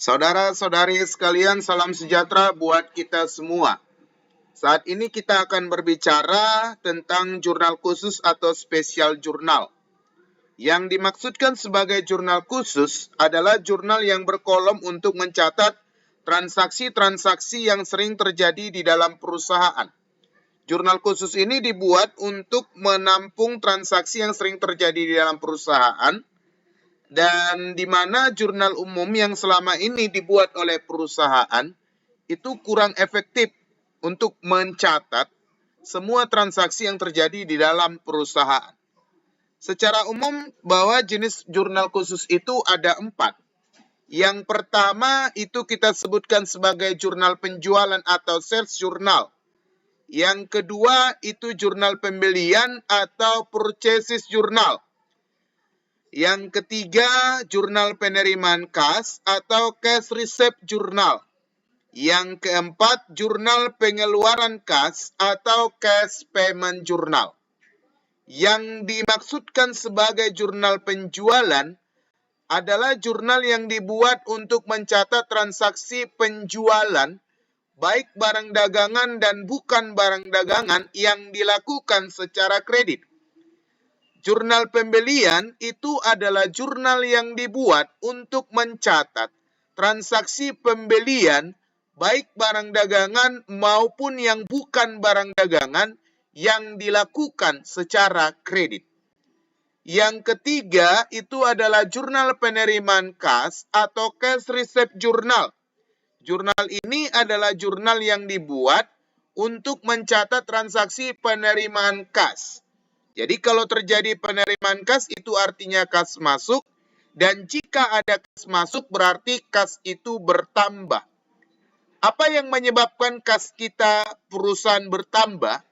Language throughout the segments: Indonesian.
Saudara-saudari sekalian, salam sejahtera buat kita semua. Saat ini kita akan berbicara tentang jurnal khusus atau spesial jurnal. Yang dimaksudkan sebagai jurnal khusus adalah jurnal yang berkolom untuk mencatat transaksi-transaksi yang sering terjadi di dalam perusahaan. Jurnal khusus ini dibuat untuk menampung transaksi yang sering terjadi di dalam perusahaan, dan di mana jurnal umum yang selama ini dibuat oleh perusahaan itu kurang efektif untuk mencatat semua transaksi yang terjadi di dalam perusahaan. Secara umum, bahwa jenis jurnal khusus itu ada 4. Yang pertama itu kita sebutkan sebagai jurnal penjualan atau sales journal. Yang kedua itu jurnal pembelian atau purchases journal. Yang ketiga, jurnal penerimaan kas atau cash receipt journal. Yang keempat, jurnal pengeluaran kas atau cash payment journal. Yang dimaksudkan sebagai jurnal penjualan adalah jurnal yang dibuat untuk mencatat transaksi penjualan, baik barang dagangan dan bukan barang dagangan yang dilakukan secara kredit. Jurnal pembelian itu adalah jurnal yang dibuat untuk mencatat transaksi pembelian baik barang dagangan maupun yang bukan barang dagangan yang dilakukan secara kredit. Yang ketiga itu adalah jurnal penerimaan kas atau cash receipt journal. Jurnal ini adalah jurnal yang dibuat untuk mencatat transaksi penerimaan kas. Jadi kalau terjadi penerimaan kas itu artinya kas masuk, dan jika ada kas masuk berarti kas itu bertambah. Apa yang menyebabkan kas kita perusahaan bertambah?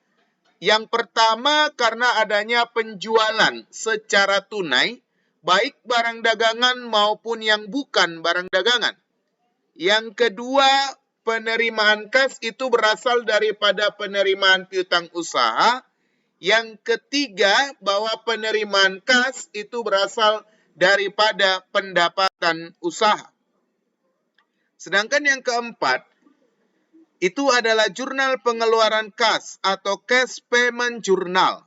Yang pertama karena adanya penjualan secara tunai, baik barang dagangan maupun yang bukan barang dagangan. Yang kedua, penerimaan kas itu berasal daripada penerimaan piutang usaha. Yang ketiga, bahwa penerimaan kas itu berasal daripada pendapatan usaha. Sedangkan yang keempat, itu adalah jurnal pengeluaran kas atau cash payment journal.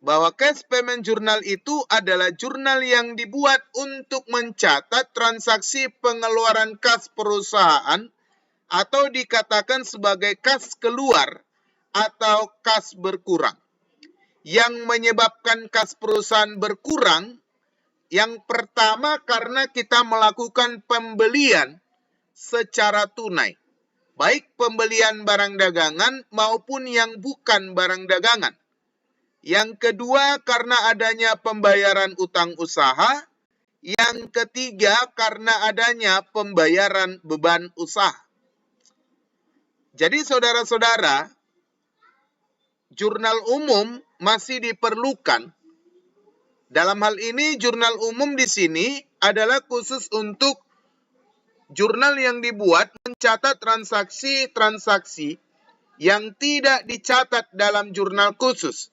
Bahwa cash payment journal itu adalah jurnal yang dibuat untuk mencatat transaksi pengeluaran kas perusahaan atau dikatakan sebagai kas keluar atau kas berkurang. Yang menyebabkan kas perusahaan berkurang, yang pertama karena kita melakukan pembelian secara tunai, baik pembelian barang dagangan maupun yang bukan barang dagangan. Yang kedua karena adanya pembayaran utang usaha. Yang ketiga karena adanya pembayaran beban usaha. Jadi saudara-saudara, jurnal umum masih diperlukan. Dalam hal ini jurnal umum di sini adalah khusus untuk jurnal yang dibuat mencatat transaksi-transaksi yang tidak dicatat dalam jurnal khusus.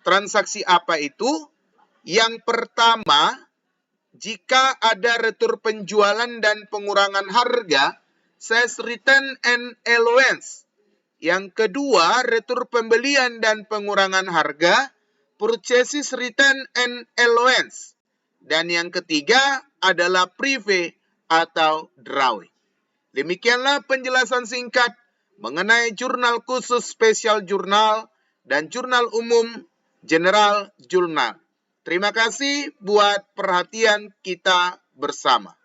Transaksi apa itu? Yang pertama, jika ada retur penjualan dan pengurangan harga, sales return and allowance. Yang kedua, retur pembelian dan pengurangan harga, purchases return and allowance. Dan yang ketiga adalah prive atau drawing. Demikianlah penjelasan singkat mengenai jurnal khusus spesial jurnal dan jurnal umum general jurnal. Terima kasih buat perhatian kita bersama.